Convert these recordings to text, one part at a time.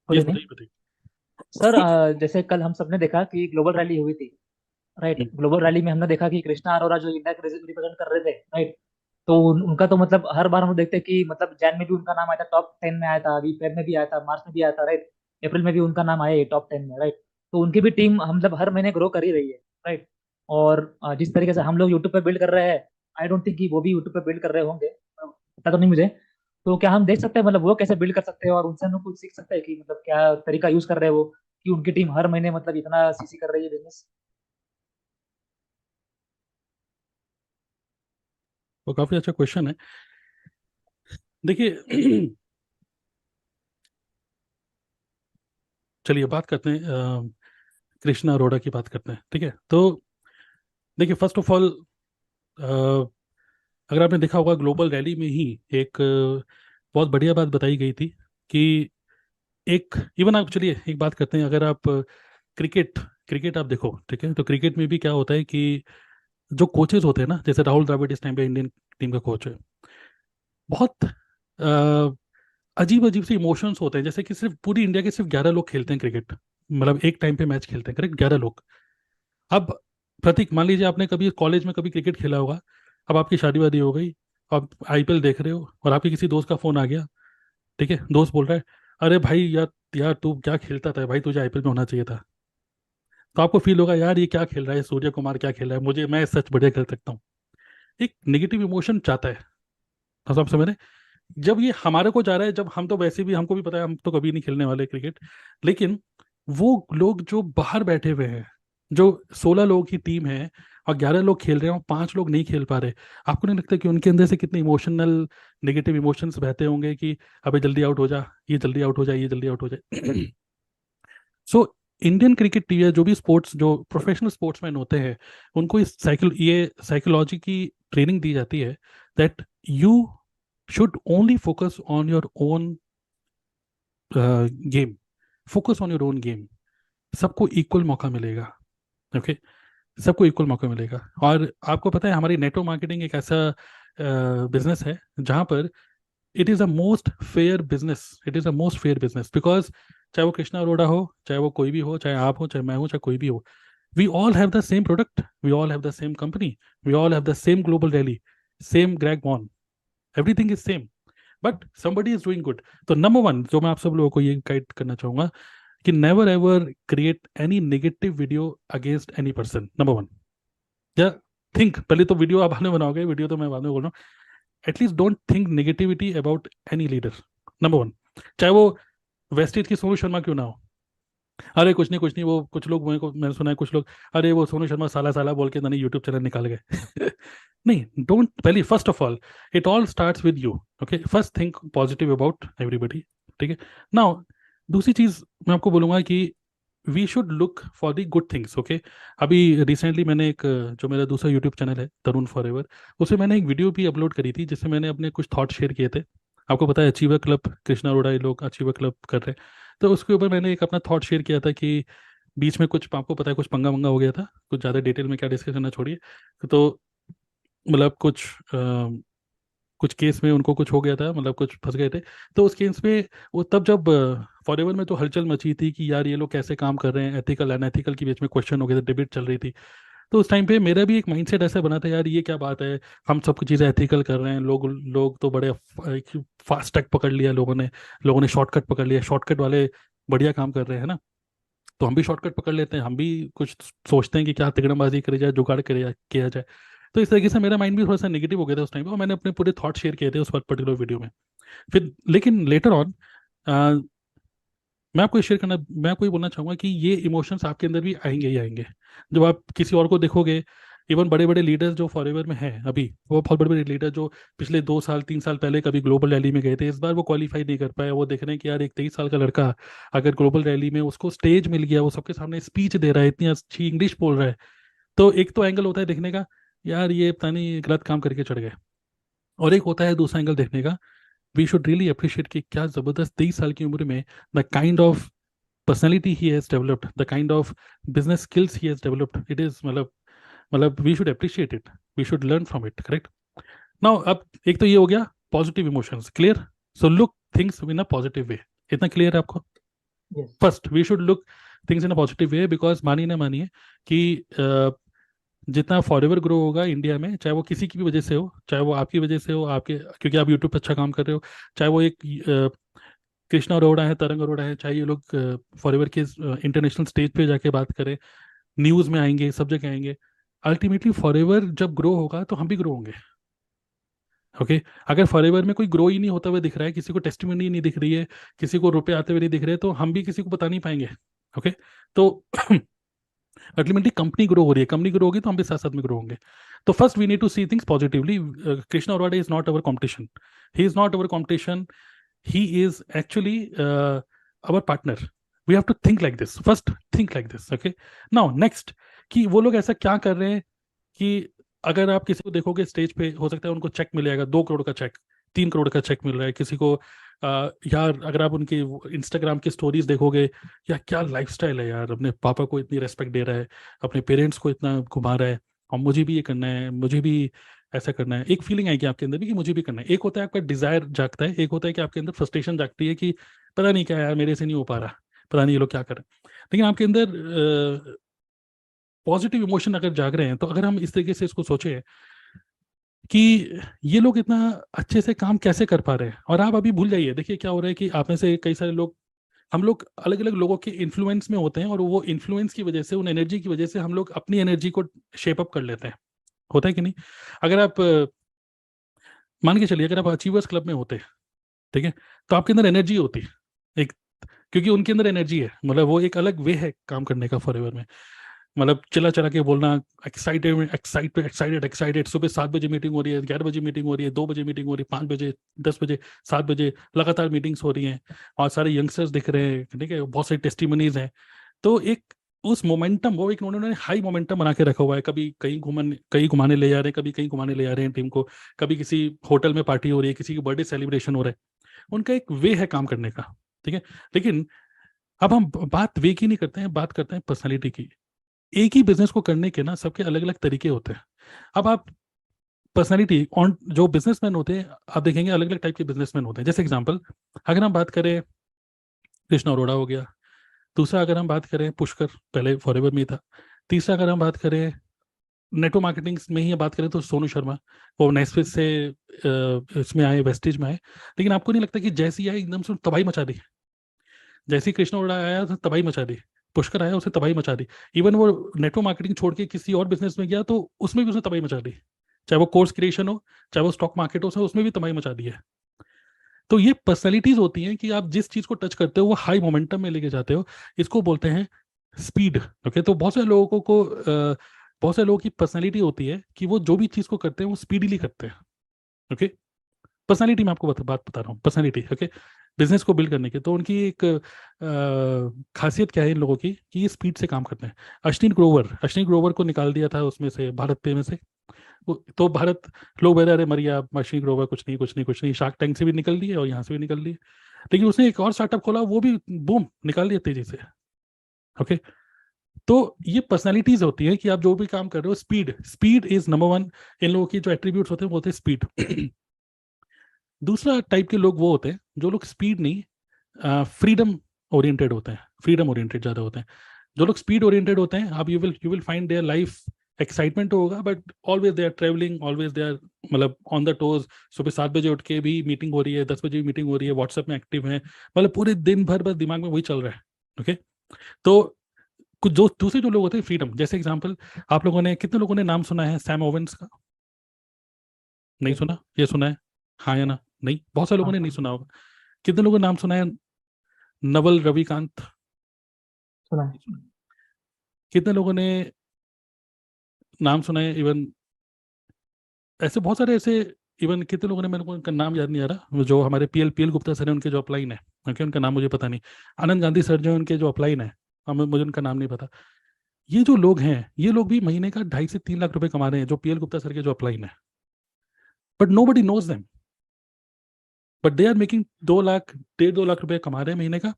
Good yes, evening बताइए बताइए। Sir. जैसे कल हम सबने देखा कि ग्लोबल रैली हुई थी, राइट। हम्म, ग्लोबल रैली में हमने देखा कि कृष्णा अरोरा जो इंडिया के रिप्रेजेंट कर रहे थे, राइट। तो उनका तो मतलब हर बार हम देखते हैं कि मतलब जैन में भी उनका नाम आया था, टॉप 10 में आया था, अभी फेब में भी आया था, मार्च में भी आया था, राइट। अप्रैल में भी उनका नाम आया है टॉप 10 में, राइट। तो उनकी भी टीम हम मतलब हर महीने ग्रो कर ही रही है, राइट। और जिस तरीके से हम लोग यूट्यूब पे बिल्ड कर रहे हैं, आई डोंट थिंक कि वो भी यूट्यूब पे बिल्ड कर रहे होंगे, पता तो नहीं मुझे। तो क्या हम देख सकते हैं मतलब वो कैसे बिल्ड कर सकते हैं और उनसे हम लोग कुछ सीख सकते हैं कि मतलब क्या तरीका यूज कर रहे हैं वो, कि उनकी टीम हर महीने मतलब इतना सीसी कर रही है बिजनेस। वो काफी अच्छा क्वेश्चन है। देखिए, चलिए बात करते हैं, कृष्णा अरोड़ा की बात करते हैं, ठीक है। तो देखिए, फर्स्ट ऑफ ऑल, अगर आपने देखा होगा ग्लोबल रैली में ही एक बहुत बढ़िया बात बताई गई थी कि एक इवन आप, चलिए एक बात करते हैं, अगर आप क्रिकेट क्रिकेट आप देखो, ठीक है, तो क्रिकेट में भी क्या होता है कि जो कोचेज होते हैं ना, जैसे राहुल द्रविड़ इस टाइम पे इंडियन टीम का कोच है, बहुत अजीब अजीब से इमोशंस होते हैं, जैसे कि सिर्फ पूरी इंडिया के सिर्फ 11 लोग खेलते हैं क्रिकेट, मतलब एक टाइम पे मैच खेलते हैं, करेक्ट, 11 लोग। अब प्रतीक, मान लीजिए आपने कभी कॉलेज में कभी क्रिकेट खेला होगा, अब आपकी शादी वादी हो गई, आप आईपीएल देख रहे हो और आपके किसी दोस्त का फोन आ गया, ठीक है, दोस्त बोल रहा है, अरे भाई यार, यार तू क्या खेलता था भाई, तुझे आईपीएल में होना चाहिए था। तो आपको फील होगा, यार ये क्या खेल रहा है, सूर्य कुमार क्या खेल रहा है, मुझे, मैं सच बढ़िया खेल सकता हूँ। एक नेगेटिव इमोशन चाहता है। तो आप समझ रहे हैं? जब ये हमारे को जा रहा है, जब हम तो वैसे भी, हमको भी पता है हम तो कभी नहीं खेलने वाले क्रिकेट, लेकिन वो लोग जो बाहर बैठे हुए हैं, जो 16 लोगों की टीम है और 11 लोग खेल रहे हैं और 5 लोग नहीं खेल पा रहे, आपको नहीं लगता कि उनके अंदर से कितने इमोशनल नेगेटिव इमोशंस बहते होंगे कि अबे जल्दी आउट हो जा, ये जल्दी आउट हो जाए, ये जल्दी आउट हो जाए। सो इंडियन क्रिकेट टीम या जो भी स्पोर्ट्स, जो प्रोफेशनल स्पोर्ट्समैन होते हैं, उनको ये साइकोलॉजी की ट्रेनिंग दी जाती है that you should only focus on your own game, focus on your own game. सबको इक्वल मौका मिलेगा, ओके, सबको इक्वल मौका मिलेगा। और आपको पता है हमारी नेटवर्क मार्केटिंग एक ऐसा बिजनेस है जहां पर it is a most fair business, it is a most fair business, because चाहे वो कृष्णा अरोड़ा हो, चाहे वो कोई भी हो, चाहे आप हो, चाहे मैं हूँ, चाहे कोई भी हो, we all have the same product, we all have the same company, we all have the same global rally, same Greg Vaughn, everything is same, but somebody is doing good. तो नंबर वन जो मैं आप सब लोगों को ये guide करना चाहूंगा कि never ever create any negative video against any person, number one. या थिंक, पहले तो वीडियो आप बाद में बनाओगे, वीडियो तो मैं बाद में बोल रहा हूँ, at least don't think negativity about any leader, number one. चाहे वो वेस्टेज की सोनू शर्मा क्यों ना हो, अरे कुछ नहीं कुछ नहीं, वो कुछ लोग, मेरे को मैंने सुना है कुछ लोग, अरे वो सोनू शर्मा साला साला बोल के नहीं यूट्यूब चैनल निकाल गए। नहीं, डोंट, पहले first of all it all starts with you, okay, first think positive about everybody, ठीक है। नाउ दूसरी चीज मैं आपको बोलूंगा कि we should look for the good things, okay. अभी रिसेंटली मैंने एक जो मेरा दूसरा यूट्यूब चैनल है तरुण फॉर एवर, उसमें मैंने एक वीडियो भी अपलोड करी थी जिसमें मैंने अपने कुछ थॉट शेयर किए थे। आपको पता है अचीवर क्लब, कृष्णा अरोड़ा ये लोग अचीवर क्लब कर रहे हैं, तो उसके ऊपर मैंने एक अपना थॉट शेयर किया था कि बीच में कुछ, आपको पता है कुछ पंगा वंगा हो गया था, कुछ ज़्यादा डिटेल में क्या डिस्कस करना छोड़िए। तो मतलब कुछ केस में उनको कुछ हो गया था, मतलब कुछ फंस गए थे। तो उस केस में वो तब जब फॉरएवर में तो हलचल मची थी कि यार ये लोग कैसे काम कर रहे हैं, एथिकल अनएथिकल के बीच में क्वेश्चन हो गए थे, डिबेट चल रही थी। तो उस टाइम पे मेरा भी एक माइंडसेट ऐसा बना था, यार ये क्या बात है, हम सब चीज़ें एथिकल कर रहे हैं, लोग लोग तो बड़े फास्ट ट्रैक पकड़ लिया लोगों ने शॉर्टकट पकड़ लिया, शॉर्टकट वाले बढ़िया काम कर रहे हैं ना, तो हम भी शॉर्टकट पकड़ लेते हैं, हम भी कुछ सोचते हैं कि क्या तिकड़मबाजी करी जाए, जुगाड़ किया जाए। तो इस तरीके से मेरा माइंड भी थोड़ा सा नेगेटिव हो गया था उस टाइम पे, और मैंने अपने पूरे थॉट शेयर किए थे उस पर्टिकुलर वीडियो में। फिर लेकिन लेटर ऑन मैं आपको ये बोलना चाहूंगा कि ये इमोशंस आपके अंदर भी आएंगे ही आएंगे, जब आप किसी और को देखोगे। इवन बड़े बड़े लीडर्स जो फॉरएवर में हैं अभी, वो बहुत बड़े बड़े लीडर जो पिछले 2 साल 3 साल पहले कभी ग्लोबल रैली में गए थे, इस बार वो क्वालिफाई नहीं कर पाए, वो देख रहे हैं कि यार एक 23 साल का लड़का अगर ग्लोबल रैली में उसको स्टेज मिल गया, वो सबके सामने स्पीच दे रहा है, इतनी अच्छी इंग्लिश बोल रहा है, तो एक तो एंगल होता है देखने का, यार ये पता नहीं गलत काम करके चढ़ गए, और एक होता है दूसरा एंगल देखने का, वी शुड रियली अप्रिशिएट कि क्या जबरदस्त 23 साल की उम्र में the kind of personality he has developed, the kind of business skills he has developed, it is मतलब we should appreciate it, we should learn from it, correct। now अब एक तो ये हो गया positive emotions, clear. So look things in a positive way, इतना clear है आपको? Yes. First we should look things in a positive way, because मानिए ना मानिए कि जितना फॉरएवर ग्रो होगा इंडिया में, चाहे वो किसी की भी वजह से हो, चाहे वो आपकी वजह से हो, आपके क्योंकि आप यूट्यूब पे अच्छा काम कर रहे हो, चाहे वो एक कृष्णा अरोड़ा है, तरंग अरोड़ा है, चाहे ये लोग फॉरएवर के इंटरनेशनल स्टेज पे जाके बात करें, न्यूज में आएंगे, सब जगह आएंगे, अल्टीमेटली फॉरएवर जब ग्रो होगा तो हम भी ग्रो होंगे। ओके, अगर फॉरएवर में कोई ग्रो ही नहीं होता हुआ दिख रहा है, किसी को टेस्टिमनी नहीं दिख रही है, किसी को रुपए आते हुए नहीं दिख रहे, तो हम भी किसी को बता नहीं पाएंगे। ओके, तो अल्टीमेटली कंपनी ग्रो हो रही है, कंपनी ग्रो होगी तो हम भी साथ साथ में ग्रो होंगे। तो first we need to see things positively. Krishna Arora is not our competition, he is not our competition, he is actually our partner. We have to think like this, first think like this, okay? Now next, कि वो लोग ऐसा क्या कर रहे हैं कि अगर आप किसी को देखोगे स्टेज पे, हो सकता है उनको चेक मिल जाएगा, 2 करोड़ का चेक, 3 करोड़ का चेक मिल रहा है किसी को। यार अगर आप उनके इंस्टाग्राम की स्टोरीज देखोगे, यार क्या लाइफस्टाइल है यार, अपने पापा को इतनी रेस्पेक्ट दे रहा है, अपने पेरेंट्स को इतना घुमा रहा है, और मुझे भी ये करना है, मुझे भी ऐसा करना है। एक फीलिंग आएगी आपके अंदर भी कि मुझे भी करना है। एक होता है आपका डिजायर जागता है, एक होता है कि आपके अंदर फ्रस्ट्रेशन जागती है कि पता नहीं क्या यार, मेरे से नहीं हो पा रहा, पता नहीं ये लोग क्या कर रहे हैं। लेकिन आपके अंदर पॉजिटिव इमोशन अगर जाग रहे हैं, तो अगर हम इस तरीके से इसको सोचें कि ये लोग इतना अच्छे से काम कैसे कर पा रहे हैं, और आप अभी भूल जाइए, देखिए क्या हो रहा है कि आप में से कई सारे लोग, हम लोग अलग अलग लोगों के इन्फ्लुएंस में होते हैं, और वो इन्फ्लुएंस की वजह से, उन एनर्जी की वजह से हम लोग अपनी एनर्जी को शेप अप कर लेते हैं। होता है कि नहीं? अगर आप मान के चलिए, अगर आप अचीवर्स क्लब में होते, ठीक है, तो आपके अंदर एनर्जी होती एक, क्योंकि उनके अंदर एनर्जी है, मतलब वो एक अलग वे है काम करने का फॉरएवर में, मतलब चिल्ला चला के बोलना, एक्साइटेड एक्साइटेड एक्साइटेड एक्साइटेड, सुबह 7 बजे मीटिंग हो रही है, 11 बजे मीटिंग हो रही है, 2 बजे मीटिंग हो रही है, 5 बजे, 10 बजे, 7 बजे, लगातार मीटिंग्स हो रही हैं, और सारे यंगस्टर्स दिख रहे हैं, ठीक है, बहुत सारी टेस्टिमनीज हैं। तो एक उस मोमेंटम, वो एक उन्होंने हाई मोमेंटम बना के रखा हुआ है, कभी कहीं घुमाने ले जा रहे हैं, कभी कहीं घुमाने ले जा रहे हैं टीम को, कभी किसी होटल में पार्टी हो रही है, किसी की बर्थडे सेलिब्रेशन हो रहा है, उनका एक वे है काम करने का, ठीक है। लेकिन अब हम बात वे की नहीं करते हैं, बात करते हैं पर्सनालिटी की। एक ही बिजनेस को करने के ना सबके अलग अलग तरीके होते हैं। अब आप पर्सनालिटी ऑन जो बिजनेसमैन होते हैं, आप देखेंगे अलग अलग टाइप के बिजनेसमैन होते हैं। जैसे एग्जांपल, अगर हम बात करें, कृष्ण अरोड़ा हो गया। दूसरा अगर हम बात करें, पुष्कर, पहले फॉरएवर में ही था। तीसरा अगर हम बात करें नेटो मार्केटिंग में ही बात करें, तो सोनू शर्मा, वो नेस्फिस से इसमें आए, वेस्टेज में आए। लेकिन आपको नहीं लगता कि जैसी आई एकदम से तबाही मचा दी? जैसे ही कृष्ण उड़ा आया तो तबाही मचा दी, पुष्कर आया उसे तबाही मचा दी। इवन वो नेटवर्क मार्केटिंग छोड़ के किसी और बिजनेस में गया, तो उसमें भी उसने तबाही मचा दी, चाहे वो कोर्स क्रिएशन हो, चाहे वो स्टॉक मार्केट हो, उसमें भी तबाही मचा दी है। तो ये पर्सनैलिटीज होती हैं कि आप जिस चीज को टच करते हो वो हाई मोमेंटम में लेके जाते हो, इसको बोलते हैं स्पीड। ओके, तो बहुत सारे लोगों की पर्सनैलिटी होती है कि वो जो भी चीज को करते हैं वो स्पीडीली करते हैं। ओके, पर्सनालिटी में आपको बात बता रहा हूँ, पर्सनालिटी। ओके, बिजनेस को बिल्ड करने के, तो उनकी एक खासियत क्या है इन लोगों की कि ये स्पीड से काम करते हैं। अश्विनी ग्रोवर को निकाल दिया था उसमें से, भारत पे में से। तो भारत लोग बता रहे मरिया, अश्विनी ग्रोवर कुछ नहीं कुछ नहीं कुछ नहीं, शार्क टैंक से भी निकल लिए और यहाँ से भी निकल लिए। लेकिन उसने एक और स्टार्टअप खोला, वो भी बूम निकाल दिया तेजी से। ओके, तो ये पर्सनालिटीज होती है कि आप जो भी काम कर रहे हो, speed speed is number one. इन लोगों की जो एट्रीब्यूट्स होते हैं वो होते हैं स्पीड। दूसरा टाइप के लोग वो होते हैं जो लोग स्पीड नहीं, फ्रीडम ओरिएंटेड होते हैं, फ्रीडम ओरिएंटेड ज़्यादा होते हैं। जो लोग स्पीड ओरिएंटेड होते हैं, आप you will find their life excitement तो होगा, but always they are travelling, always they are, मतलब ऑन द टोज। सुबह 7 बजे उठ के भी मीटिंग हो रही है, 10 बजे भी मीटिंग हो रही है, व्हाट्सएप में एक्टिव है, मतलब पूरे दिन भर बस दिमाग में वही चल रहा है। ओके, तो कुछ जो दूसरे जो लोग होते हैं फ्रीडम, जैसे एग्जाम्पल, आप लोगों ने, कितने लोगों ने नाम सुना है सैम ओवेंस का? नहीं सुना? ये सुना है? हाँ या ना? नहीं, बहुत सारे लोगों हाँ, ने नहीं सुना होगा। कितने लोगों ने नाम सुना है नवल रविकांत? सुना है। कितने लोगों ने नाम सुना है इवन, ऐसे बहुत सारे ऐसे, इवन कितने लोगों ने, मेरे को उनका नाम याद नहीं आ रहा, वो जो हमारे पीएल गुप्ता सर हैं, उनके जो अपलाइन है, उनके उनका नाम मुझे पता नहीं। आनंद गांधी सर जो हैं, उनके जो अपलाइन है, मुझे उनका नाम नहीं पता। ये जो लोग हैं, ये लोग भी महीने का 2.5 से 3 लाख रुपए कमा रहे हैं, जो पीएल गुप्ता सर के जो अपलाइन है। But nobody knows them, but they are making 2 lakh, 1.5-2 lakh रुपए कमा रहे हैं महीने का,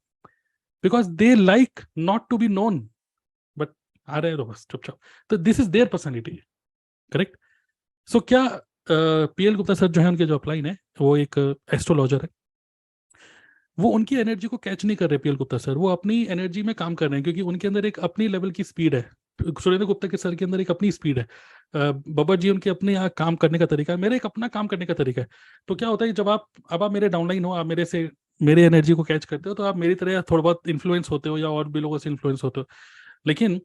because they like not to be known, but आ रहे हैं तो बस चुपचाप। तो this is their personality, correct? So क्या पीएल गुप्ता सर जो है, उनके जो अपलाइन है, वो एक एस्ट्रोलॉजर है। वो उनकी एनर्जी को कैच नहीं कर रहे पीएल गुप्ता सर, वो अपनी एनर्जी में काम कर रहे हैं क्योंकि उनके अंदर एक अपनी लेवल की स्पीड है। सुरेंद्र गुप्ता के सर के अंदर एक अपनी स्पीड है, बब्बर जी उनके अपने यहाँ काम करने का तरीका है, मेरा एक अपना काम करने का तरीका है। तो क्या होता है जब आप, अब आप मेरे डाउनलाइन हो, आप मेरे से मेरे एनर्जी को कैच करते हो, तो आप मेरी तरह थोड़ा बहुत इन्फ्लुएंस होते हो या और भी लोगों से इन्फ्लुएंस होते हो। लेकिन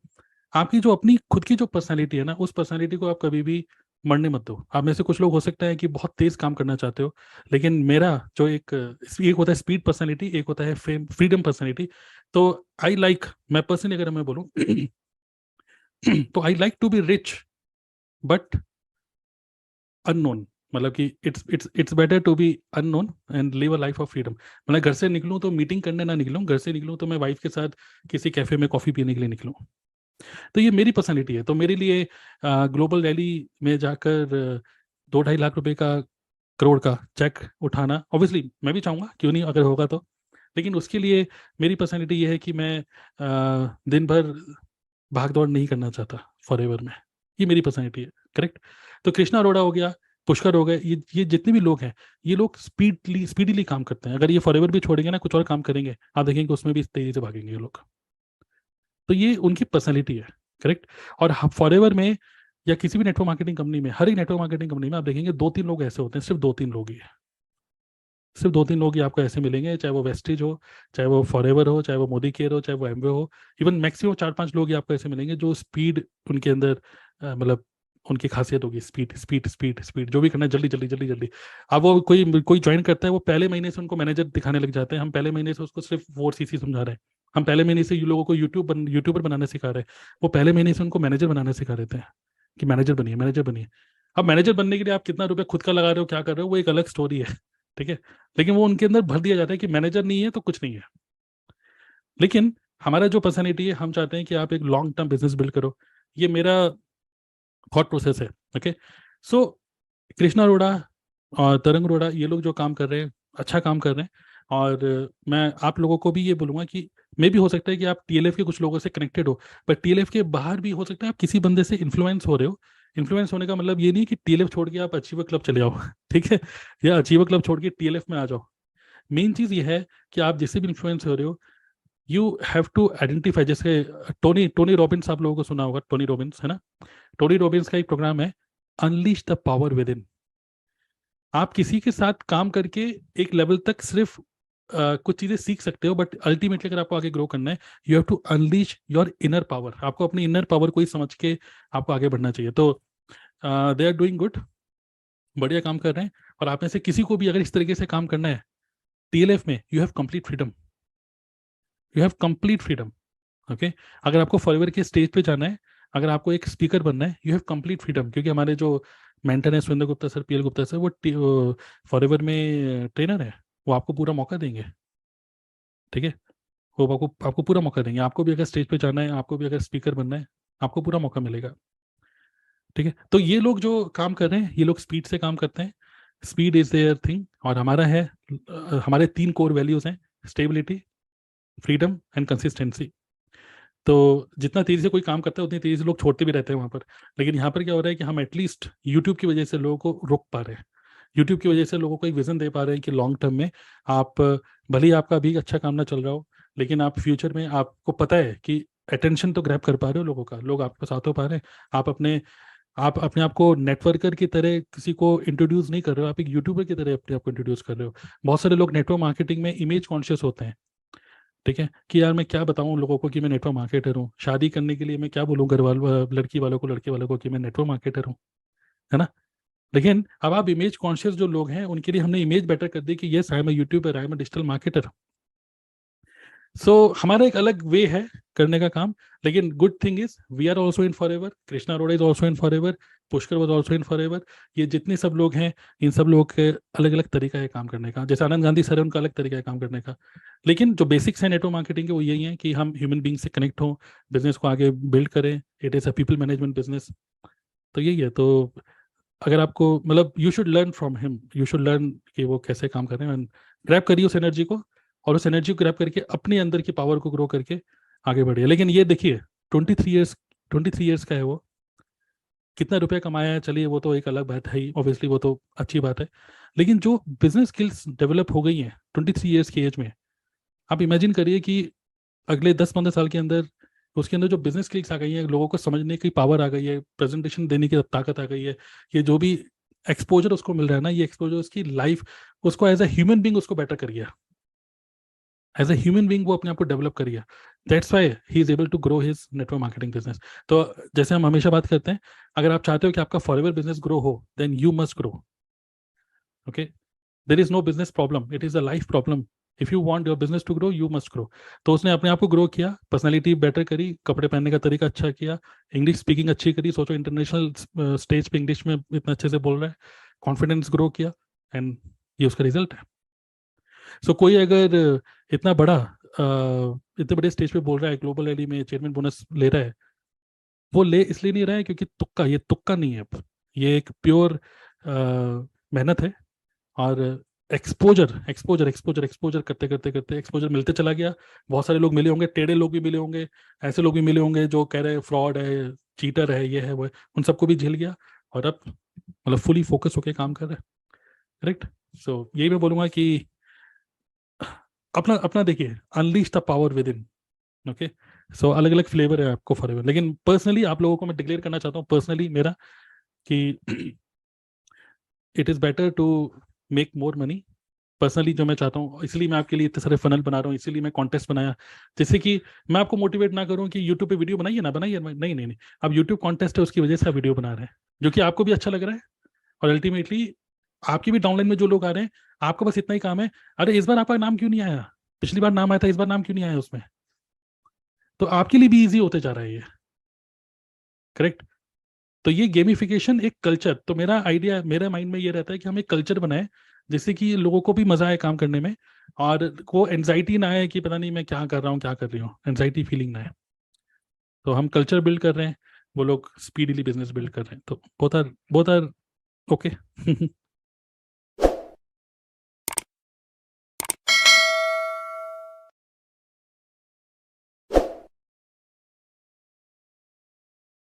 आपकी जो अपनी खुद की जो पर्सनालिटी है ना, उस पर्सनालिटी को आप कभी भी मरने मत दो। आप में से कुछ लोग हो सकता है कि बहुत तेज काम करना चाहते हो, लेकिन मेरा जो एक होता है स्पीड पर्सनालिटी, एक होता है फ्रीडम पर्सनालिटी। तो आई लाइक, मैं पर्सनली अगर मैं बोलूँ तो I like to be rich but unknown. मतलब कि it's better to be unknown and live a life of freedom. मतलब घर से निकलूं तो मीटिंग करने ना निकलूं, घर से निकलूं तो मैं वाइफ के साथ किसी कैफे में कॉफी पीने के लिए निकलूं। तो ये मेरी पर्सनैलिटी है। तो मेरे लिए ग्लोबल रैली में जाकर 2-2.5 लाख रुपए का, करोड़ का चेक उठाना, ऑब्वियसली मैं भी चाहूंगा, क्यों नहीं अगर होगा तो। लेकिन उसके लिए मेरी पर्सनैलिटी ये है कि मैं दिन भर भाग दौड़ नहीं करना चाहता फॉर एवर में। ये मेरी पर्सनैलिटी है, करेक्ट। तो कृष्णा अरोड़ा हो गया, पुष्कर हो गए, ये जितने भी लोग हैं, ये लोग स्पीडीली काम करते हैं। अगर ये फॉर एवर भी छोड़ेंगे ना, कुछ और काम करेंगे, आप देखेंगे उसमें भी तेजी से भागेंगे ये लोग। तो ये उनकी पर्सनैलिटी है, करेक्ट। और फॉर एवर में या किसी भी नेटवर्क मार्केटिंग कंपनी में, हर एक नेटवर्क मार्केटिंग कंपनी में आप देखेंगे 2-3 लोग ऐसे होते हैं, सिर्फ 2-3 लोग ही है। सिर्फ 2-3 लोग ही आपको ऐसे मिलेंगे, चाहे वो वेस्टेज हो, चाहे वो फॉरएवर हो, चाहे वो मोदी केयर हो, चाहे वो एमवे हो। इवन मैक्सिमम 4-5 लोग ही आपको ऐसे मिलेंगे जो स्पीड उनके अंदर, मतलब उनकी खासियत होगी स्पीड स्पीड स्पीड स्पीड, जो भी करना है जल्दी जल्दी जल्दी जल्दी। अब वो कोई कोई ज्वाइन करता है, वो पहले महीने से उनको मैनेजर दिखाने लग जाते हैं। हम पहले महीने से उसको सिर्फ 4CC समझा रहे हैं, हम पहले महीने से लोगों को यूट्यूबर बनाना सिखा रहे हैं, वो पहले महीने से उनको मैनेजर बनाना सिखा देते हैं कि मैनेजर बनिए, मैनेजर बनिए। अब मैनेजर बनने के लिए आप कितना रुपया खुद का लगा रहे हो, क्या कर रहे हो, वो एक अलग स्टोरी है, ठीक है। लेकिन वो उनके अंदर भर दिया जाता है कि मैनेजर नहीं है तो कुछ नहीं है। लेकिन हमारा जो पर्सनैलिटी है, हम चाहते हैं कि आप एक लॉन्ग टर्म बिजनेस बिल्ड करो। ये मेरा थॉट प्रोसेस है, ओके। सो कृष्णा अरोड़ा और तरंग अरोड़ा, ये लोग जो काम कर रहे हैं, अच्छा काम कर रहे हैं। और मैं आप लोगों को भी ये बोलूंगा कि मे भी हो सकता है कि आप टीएलएफ के कुछ लोगों से कनेक्टेड हो, पर टीएलएफ के बाहर भी हो सकता है आप किसी बंदे से इन्फ्लुएंस हो रहे हो। इन्फ्लुएंस होने का मतलब ये नहीं कि टीएलएफ छोड़ के आप अचीवर क्लब चले जाओ ठीक है, या अचीवर क्लब छोड़ के टीएलएफ में आ जाओ। मेन चीज ये है कि आप जिससे भी इन्फ्लुएंस हो रहे हो, यू हैव टू आइडेंटिफाई। जैसे टोनी टोनी रॉबिन्स, आप लोगों को सुना होगा, टोनी रॉबिन्स है ना। टोनी रॉबिन्स का एक प्रोग्राम है, unleash the power with in. आप किसी के साथ काम करके एक लेवल तक सिर्फ कुछ चीजें सीख सकते हो, बट अल्टीमेटली अगर आपको आगे ग्रो करना है, you have to unleash your inner power. आपको अपनी इनर पावर को ही समझ के आपको आगे बढ़ना चाहिए। तो दे आर डूइंग गुड, बढ़िया काम कर रहे हैं। और आप में से किसी को भी अगर इस तरीके से काम करना है टीएलएफ में, you have complete freedom, you have complete freedom, okay. अगर आपको फॉरएवर के स्टेज पे जाना है, अगर आपको एक स्पीकर बनना है, यू हैव कंप्लीट फ्रीडम। क्योंकि हमारे जो मेंटर है Surendra Gupta sir, PL Gupta sir, वो फॉरएवर में ट्रेनर है, वो आपको पूरा मौका देंगे, ठीक है। वो आपको आपको पूरा मौका देंगे। आपको भी अगर स्टेज पे जाना है, आपको भी अगर स्पीकर बनना है, आपको पूरा मौका मिलेगा, ठीक है। तो ये लोग जो काम कर रहे हैं, ये लोग स्पीड से काम करते हैं, स्पीड इज देयर थिंग। और हमारा है, हमारे 3 कोर वैल्यूज हैं, स्टेबिलिटी, फ्रीडम एंड कंसिस्टेंसी। तो जितना तेजी से कोई काम करता है, उतनी तेजी से लोग छोड़ते भी रहते हैं वहाँ पर। लेकिन यहाँ पर क्या हो रहा है कि हम एटलीस्ट यूट्यूब की वजह से लोगों को रोक पा रहे हैं, यूट्यूब की वजह से लोगों को एक विजन दे पा रहे हैं कि लॉन्ग टर्म में आप, भले ही आपका अभी अच्छा काम ना चल रहा हो, लेकिन आप फ्यूचर में, आपको पता है कि अटेंशन तो ग्रैब कर पा रहे हो लोगों का, लोग आपके साथ हो पा रहे हैं। आप अपने आप को नेटवर्कर की तरह किसी को इंट्रोड्यूस नहीं कर रहे हो, आप एक यूट्यूबर की तरह अपने आप को इंट्रोड्यूस कर रहे हो। बहुत सारे लोग नेटवर्क मार्केटिंग में इमेज कॉन्शियस होते हैं, ठीक है, कि यार मैं क्या बताऊं लोगों को कि मैं नेटवर्क मार्केटर हूँ। शादी करने के लिए मैं क्या बोलूँ घर वालों, लड़की वालों को, लड़के वालों को, कि मैं नेटवर्क मार्केटर हूँ, है ना। लेकिन अब आप इमेज कॉन्शियस जो लोग हैं, उनके लिए हमने इमेज बेटर कर दी कि yes, I am YouTuber, I am digital marketer. So हमारा एक अलग वे है करने का काम। लेकिन good thing is we are also in for ever, Krishna Arora is also in for ever, Pushkar was also in for ever. ये जितने सब लोग हैं, इन सब लोगों के अलग अलग तरीका है काम करने का। जैसे आनंद गांधी सर है, उनका अलग तरीका है काम करने का। लेकिन जो बेसिक्स है नेटवर्क मार्केटिंग के, वो यही है कि हम ह्यूमन बींग से कनेक्ट हों, बिजनेस को आगे बिल्ड करें। It is a people management business. तो यही है। तो अगर आपको, मतलब you should learn from him, you should learn कि वो कैसे काम कर रहे हैं। ग्रैब करिए उस एनर्जी को, और उस एनर्जी को ग्रैब करके अपने अंदर की पावर को ग्रो करके आगे बढ़िए। लेकिन ये देखिए, 23 ईयर्स, 23 ईयर्स का है वो, कितना रुपया कमाया है, चलिए वो तो एक अलग बात है ही, ऑब्वियसली वो तो अच्छी बात है। लेकिन जो बिजनेस स्किल्स डेवलप हो गई हैं 23 ईयर्स की एज में, आप इमेजिन करिए कि अगले 10-15 साल के अंदर उसके अंदर जो बिजनेस क्लिक्स आ गई है, लोगों को समझने की पावर आ गई है, प्रेजेंटेशन देने की ताकत आ गई है, ये जो भी एक्सपोजर उसको मिल रहा है ना, ये एक्सपोजर उसकी लाइफ, उसको एज अ ह्यूमन बींग उसको बेटर कर गया, एज अ ह्यूमन बींग वो अपने आप को डेवलप कर गया। That's why he is able to grow his network marketing business. तो जैसे हम हमेशा बात करते हैं, अगर आप चाहते हो कि आपका फॉरएवर बिजनेस ग्रो हो, then you must grow. Okay, there is no business problem, it is a life problem. If you want your business to grow, you must grow. तो उसने अपने आप को ग्रो किया, पर्सनालिटी बेटर करी, कपड़े पहनने का तरीका अच्छा किया, इंग्लिश स्पीकिंग अच्छी करी, सोचो इंटरनेशनल स्टेज पे इंग्लिश में इतना अच्छे से बोल रहा है, कॉन्फिडेंस ग्रो किया, एंड ये उसका रिजल्ट है। सो कोई अगर इतना बड़ा इतने बड़े स्टेज पे बोल रहा है, ग्लोबल रैली में चेयरमैन बोनस ले रहा है, वो ले इसलिए नहीं रहा है क्योंकि तुक्का, ये तुक्का नहीं है अब, ये एक प्योर मेहनत है। और एक्सपोजर एक्सपोजर एक्सपोजर एक्सपोजर करते करते करते एक्सपोजर मिलते चला गया। बहुत सारे लोग मिले होंगे, टेढ़े लोग भी मिले होंगे, ऐसे लोग भी मिले होंगे जो कह रहे हैं फ्रॉड है, चीटर है, ये है वो है, उन सबको भी झेल गया, और अब मतलब फुली फोकस होके काम कर रहा है। करेक्ट। सो यही मैं बोलूंगा कि अपना अपना देखिए, unleash the power within. Okay. So अलग अलग फ्लेवर है आपको फॉरएवर, लेकिन पर्सनली आप लोगों को मैं डिक्लेयर करना चाहता हूँ, पर्सनली मेरा, कि it is better to make more money. Personally जो मैं चाहता हूँ, इसलिए मैं आपके लिए इतने सारे फनल बना रहा हूँ, इसीलिए मैं कॉन्टेस्ट बनाया, जैसे कि मैं आपको मोटिवेट ना करूँ कि यूट्यूब पे वीडियो बनाइए ना, बनाइए, नहीं नहीं नहीं, अब यूट्यूब कॉन्टेस्ट है, उसकी वजह से आप वीडियो बना रहे हैं, जो कि आपको भी अच्छा लग रहा है, और अल्टीमेटली आपकी भी डाउनलाइन में जो लोग आ रहे हैं, आपका बस इतना ही काम है, अरे इस बार आपका नाम क्यों नहीं आया, पिछली बार नाम आया था, इस बार नाम क्यों नहीं आया उसमें, तो आपके लिए भी ईजी होते जा रहा है ये। करेक्ट। तो ये गेमिफिकेशन एक कल्चर, तो मेरा आइडिया, मेरे माइंड में ये रहता है कि हम एक कल्चर बनाए जिससे कि लोगों को भी मजा आए काम करने में, और को एनजाइटी ना आए कि पता नहीं मैं क्या कर रहा हूँ, क्या कर रही हूँ, एनजाइटी फीलिंग ना आए। तो हम कल्चर बिल्ड कर रहे हैं, वो लोग स्पीडीली बिजनेस बिल्ड कर रहे हैं, तो बोथ आर ओके।